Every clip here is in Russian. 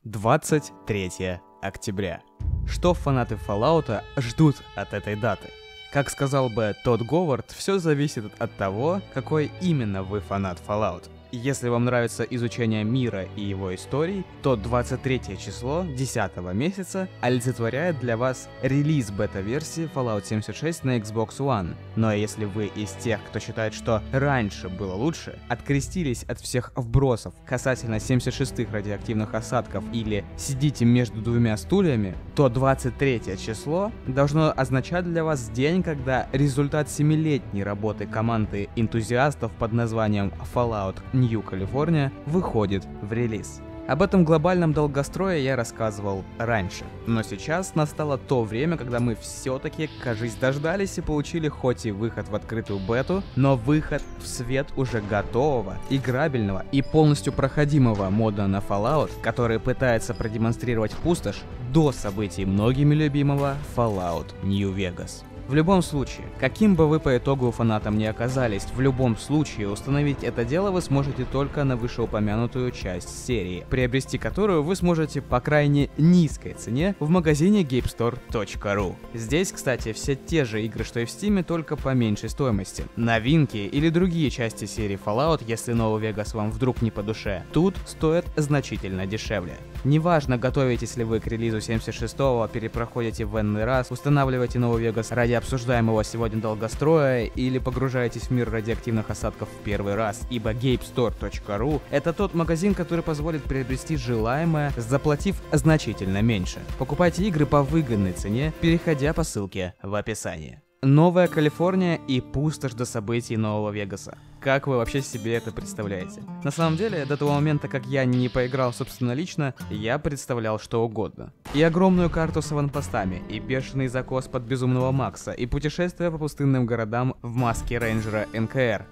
23 октября. Что фанаты Fallout ждут от этой даты? Как сказал бы Тодд Говард, все зависит от того, какой именно вы фанат Fallout. Если вам нравится изучение мира и его историй, то 23 число 10 месяца олицетворяет для вас релиз бета-версии Fallout 76 на Xbox One. Но если вы из тех, кто считает, что раньше было лучше, открестились от всех вбросов касательно 76-х радиоактивных осадков или сидите между двумя стульями, то 23 число должно означать для вас день, когда результат 7-летней работы команды энтузиастов под названием Fallout New California выходит в релиз. Об этом глобальном долгострое я рассказывал раньше, но сейчас настало то время, когда мы все-таки, кажись, дождались и получили хоть и выход в открытую бету, но выход в свет уже готового, играбельного и полностью проходимого мода на Fallout, который пытается продемонстрировать пустошь до событий многими любимого Fallout New Vegas. В любом случае, каким бы вы по итогу фанатом ни оказались, в любом случае установить это дело вы сможете только на вышеупомянутую часть серии, приобрести которую вы сможете по крайне низкой цене в магазине GameStore.ru. Здесь, кстати, все те же игры, что и в Steam, только по меньшей стоимости. Новинки или другие части серии Fallout, если новый Vegas вам вдруг не по душе, тут стоят значительно дешевле. Неважно, готовитесь ли вы к релизу 76-го, перепроходите в n-ный раз, устанавливаете новый Vegas ради обсуждаемого сегодня долгостроя или погружаетесь в мир радиоактивных осадков в первый раз, ибо GameStore.ru — это тот магазин, который позволит приобрести желаемое, заплатив значительно меньше. Покупайте игры по выгодной цене, переходя по ссылке в описании. Новая Калифорния и пустошь до событий Нового Вегаса. Как вы вообще себе это представляете? На самом деле, до того момента, как я не поиграл собственно лично, я представлял что угодно. И огромную карту с аванпостами, и бешеный закос под Безумного Макса, и путешествия по пустынным городам в маске рейнджера НКР.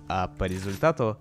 А по результату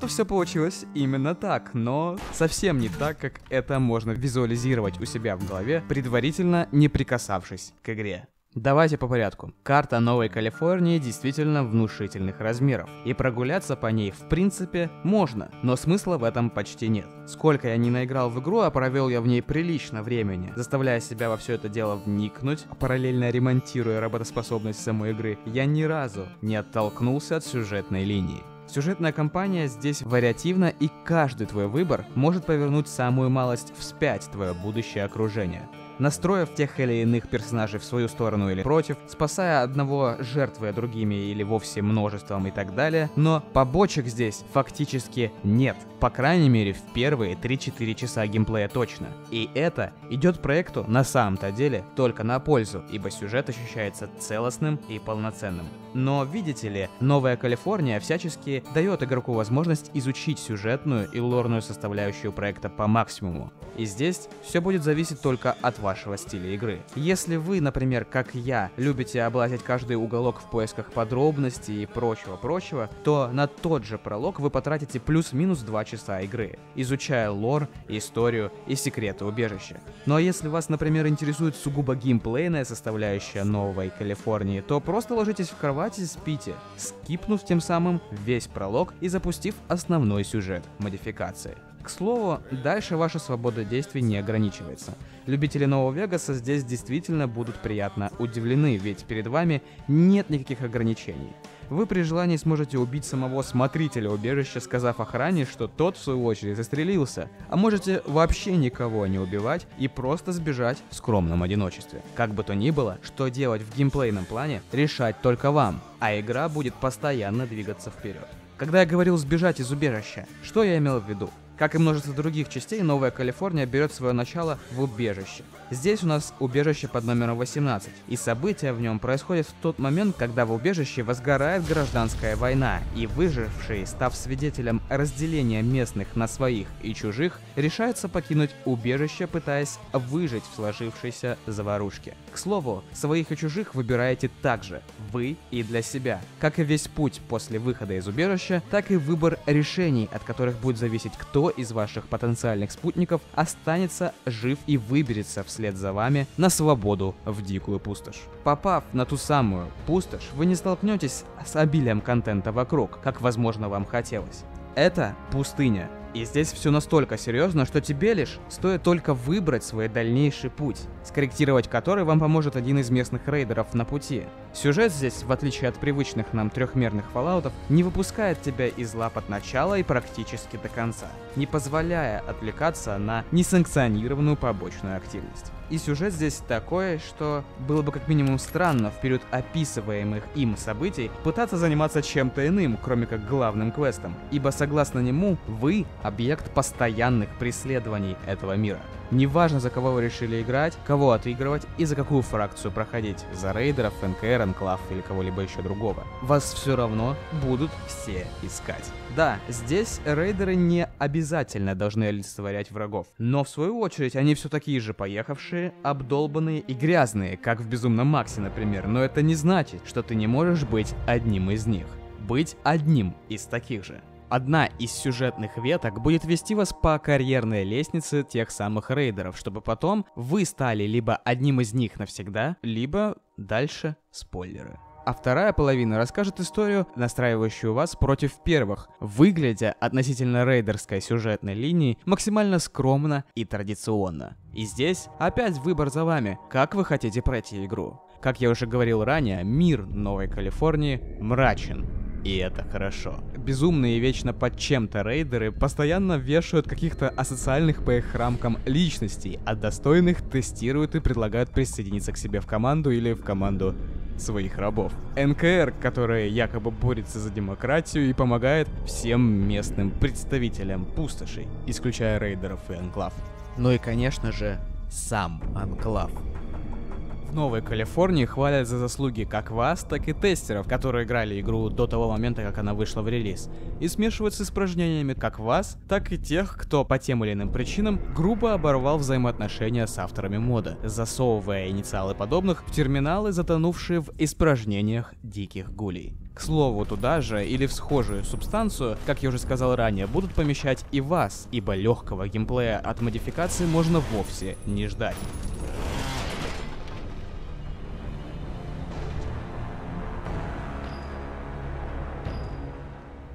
все получилось именно так, но совсем не так, как это можно визуализировать у себя в голове, предварительно не прикасавшись к игре. Давайте по порядку. Карта Новой Калифорнии действительно внушительных размеров, и прогуляться по ней в принципе можно, но смысла в этом почти нет. Сколько я не наиграл в игру, а провел я в ней прилично времени, заставляя себя во все это дело вникнуть, параллельно ремонтируя работоспособность самой игры, я ни разу не оттолкнулся от сюжетной линии. Сюжетная кампания здесь вариативна, и каждый твой выбор может повернуть самую малость вспять твое будущее окружение, настроив тех или иных персонажей в свою сторону или против, спасая одного, жертвуя другими или вовсе множеством и так далее, но побочек здесь фактически нет, по крайней мере в первые 3-4 часа геймплея точно. И это идет проекту на самом-то деле только на пользу, ибо сюжет ощущается целостным и полноценным. Но видите ли, Новая Калифорния всячески дает игроку возможность изучить сюжетную и лорную составляющую проекта по максимуму. И здесь все будет зависеть только от вашего стиля игры. Если вы, например, как я, любите облазить каждый уголок в поисках подробностей и прочего, то на тот же пролог вы потратите плюс-минус 2 часа игры, изучая лор, историю и секреты убежища. Ну а если вас, например, интересует сугубо геймплейная составляющая Новой Калифорнии, то просто ложитесь в кровать и спите, скипнув тем самым весь пролог и запустив основной сюжет модификации. К слову, дальше ваша свобода действий не ограничивается. Любители Нового Вегаса здесь действительно будут приятно удивлены, ведь перед вами нет никаких ограничений. Вы при желании сможете убить самого смотрителя убежища, сказав охране, что тот в свою очередь застрелился, а можете вообще никого не убивать и просто сбежать в скромном одиночестве. Как бы то ни было, что делать в геймплейном плане, решать только вам, а игра будет постоянно двигаться вперед. Когда я говорил сбежать из убежища, что я имел в виду? Как и множество других частей, Новая Калифорния берет свое начало в убежище. Здесь у нас убежище под номером 18, и события в нем происходят в тот момент, когда в убежище возгорает гражданская война, и выжившие, став свидетелем разделения местных на своих и чужих, решаются покинуть убежище, пытаясь выжить в сложившейся заварушке. К слову, своих и чужих выбираете также вы и для себя. Как и весь путь после выхода из убежища, так и выбор решений, от которых будет зависеть, кто из ваших потенциальных спутников останется жив и выберется вслед за вами на свободу в дикую пустошь. Попав на ту самую пустошь, вы не столкнетесь с обилием контента вокруг, как возможно вам хотелось. Это пустыня. И здесь все настолько серьезно, что тебе лишь стоит только выбрать свой дальнейший путь, скорректировать который вам поможет один из местных рейдеров на пути. Сюжет здесь, в отличие от привычных нам трехмерных фоллаутов, не выпускает тебя из лап от начала и практически до конца, не позволяя отвлекаться на несанкционированную побочную активность. И сюжет здесь такой, что было бы как минимум странно в период описываемых им событий пытаться заниматься чем-то иным, кроме как главным квестом, ибо согласно нему вы объект постоянных преследований этого мира. Неважно, за кого вы решили играть, кого отыгрывать и за какую фракцию проходить, за рейдеров, НКР, Энклав или кого-либо еще другого. Вас все равно будут все искать. Да, здесь рейдеры не обязательно должны олицетворять врагов, но в свою очередь они все такие же поехавшие, обдолбанные и грязные, как в Безумном Максе, например, но это не значит, что ты не можешь быть одним из них. Быть одним из таких же. Одна из сюжетных веток будет вести вас по карьерной лестнице тех самых рейдеров, чтобы потом вы стали либо одним из них навсегда, либо дальше спойлеры. А вторая половина расскажет историю, настраивающую вас против первых, выглядя относительно рейдерской сюжетной линии максимально скромно и традиционно. И здесь опять выбор за вами, как вы хотите пройти игру. Как я уже говорил ранее, мир Новой Калифорнии мрачен. И это хорошо. Безумные и вечно под чем-то рейдеры постоянно вешают каких-то асоциальных по их рамкам личностей, а достойных тестируют и предлагают присоединиться к себе в команду или в команду своих рабов. НКР, который якобы борется за демократию и помогает всем местным представителям пустошей, исключая рейдеров и Энклав. Ну и конечно же, сам Энклав. В Новой Калифорнии хвалят за заслуги как вас, так и тестеров, которые играли игру до того момента, как она вышла в релиз, и смешивают с испражнениями как вас, так и тех, кто по тем или иным причинам грубо оборвал взаимоотношения с авторами мода, засовывая инициалы подобных в терминалы, затонувшие в испражнениях диких гулей. К слову, туда же или в схожую субстанцию, как я уже сказал ранее, будут помещать и вас, ибо легкого геймплея от модификации можно вовсе не ждать.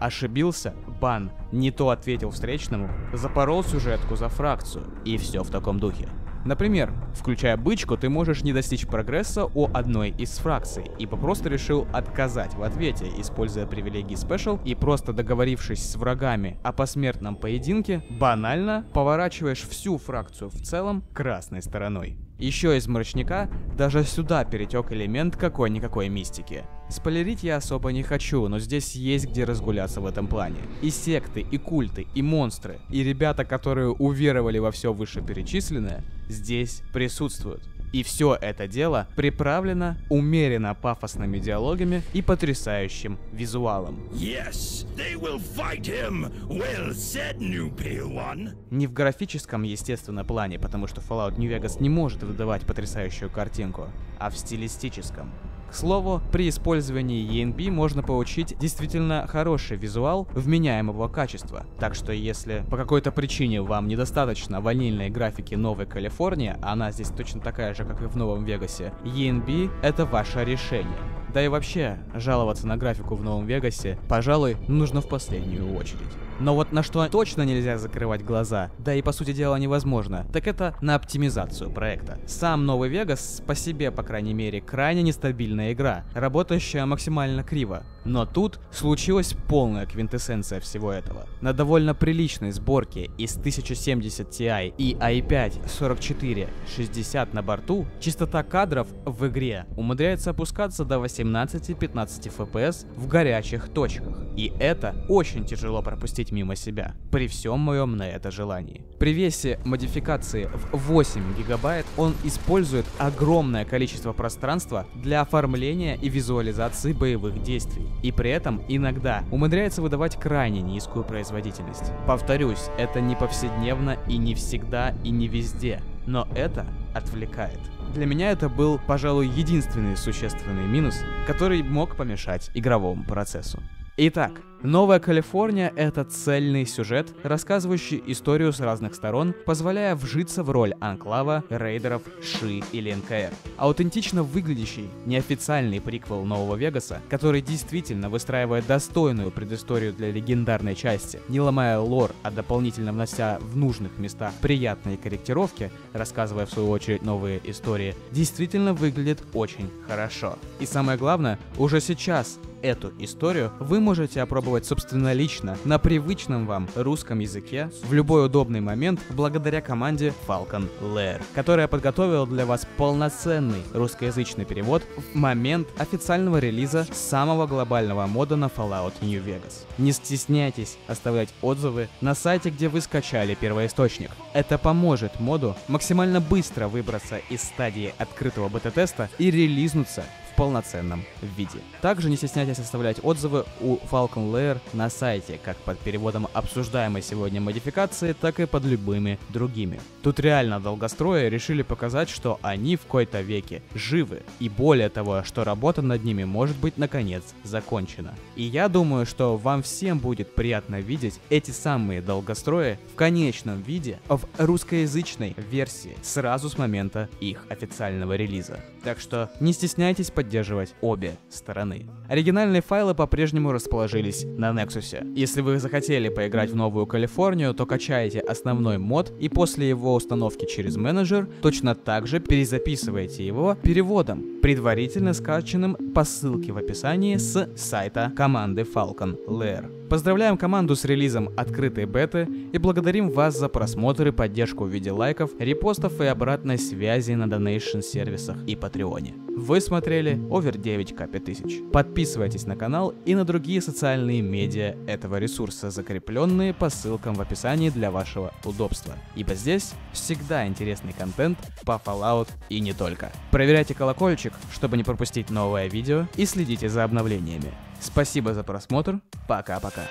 Ошибился? Бан. Не то ответил встречному, запорол сюжетку за фракцию. И все в таком духе. Например, включая бычку, ты можешь не достичь прогресса у одной из фракций, ибо просто решил отказать в ответе, используя привилегии Special, и просто договорившись с врагами о посмертном поединке, банально поворачиваешь всю фракцию в целом красной стороной. Еще из мрачняка даже сюда перетек элемент какой-никакой мистики. Спойлерить я особо не хочу, но здесь есть где разгуляться в этом плане. И секты, и культы, и монстры, и ребята, которые уверовали во все вышеперечисленное, здесь присутствуют. И все это дело приправлено умеренно пафосными диалогами и потрясающим визуалом. Yes, they will fight him. Well said, New Pale One. Не в графическом, естественно, плане, потому что Fallout New Vegas не может выдавать потрясающую картинку, а в стилистическом. К слову, при использовании ENB можно получить действительно хороший визуал вменяемого качества. Так что если по какой-то причине вам недостаточно ванильной графики Новой Калифорнии, а она здесь точно такая же, как и в Новом Вегасе, ENB — это ваше решение. Да и вообще, жаловаться на графику в Новом Вегасе, пожалуй, нужно в последнюю очередь. Но вот на что точно нельзя закрывать глаза, да и по сути дела невозможно, так это на оптимизацию проекта. Сам Новый Вегас по себе, по крайней мере, крайне нестабильная игра, работающая максимально криво. Но тут случилась полная квинтэссенция всего этого. На довольно приличной сборке из 1070 Ti и i5 4460 на борту, частота кадров в игре умудряется опускаться до 18-15 FPS в горячих точках. И это очень тяжело пропустить мимо себя, при всем моем на это желании. При весе модификации в 8 гигабайт он использует огромное количество пространства для оформления и визуализации боевых действий. И при этом иногда умудряется выдавать крайне низкую производительность. Повторюсь, это не повседневно и не всегда и не везде, но это отвлекает. Для меня это был, пожалуй, единственный существенный минус, который мог помешать игровому процессу. Итак, Новая Калифорния — это цельный сюжет, рассказывающий историю с разных сторон, позволяя вжиться в роль анклава, рейдеров, Ши или НКР. Аутентично выглядящий, неофициальный приквел Нового Вегаса, который действительно выстраивает достойную предысторию для легендарной части, не ломая лор, а дополнительно внося в нужных местах приятные корректировки, рассказывая в свою очередь новые истории, действительно выглядит очень хорошо. И самое главное, уже сейчас эту историю вы можете опробовать собственнолично на привычном вам русском языке в любой удобный момент благодаря команде Falcon Lair, которая подготовила для вас полноценный русскоязычный перевод в момент официального релиза самого глобального мода на Fallout New Vegas. Не стесняйтесь оставлять отзывы на сайте, где вы скачали первоисточник. Это поможет моду максимально быстро выбраться из стадии открытого бета-теста и релизнуться в полноценном виде. Также не стесняйтесь оставлять отзывы у Falcon Lair на сайте, как под переводом обсуждаемой сегодня модификации, так и под любыми другими. Тут реально долгострои решили показать, что они в кои-то веке живы, и более того, что работа над ними может быть наконец закончена. И я думаю, что вам всем будет приятно видеть эти самые долгострои в конечном виде в русскоязычной версии сразу с момента их официального релиза. Так что не стесняйтесь поддерживать обе стороны. Оригинальные файлы по-прежнему расположились на Nexus. Если вы захотели поиграть в Новую Калифорнию, то качайте основной мод и после его установки через менеджер точно так же перезаписывайте его переводом, предварительно скачанным по ссылке в описании с сайта команды Falcon Lair. Поздравляем команду с релизом открытой беты и благодарим вас за просмотр и поддержку в виде лайков, репостов и обратной связи на донейшн сервисах и Патреоне. Вы смотрели Over 9K 5000. Подписывайтесь на канал и на другие социальные медиа этого ресурса, закрепленные по ссылкам в описании для вашего удобства. Ибо здесь всегда интересный контент по Fallout и не только. Проверяйте колокольчик, чтобы не пропустить новое видео, и следите за обновлениями. Спасибо за просмотр, пока-пока.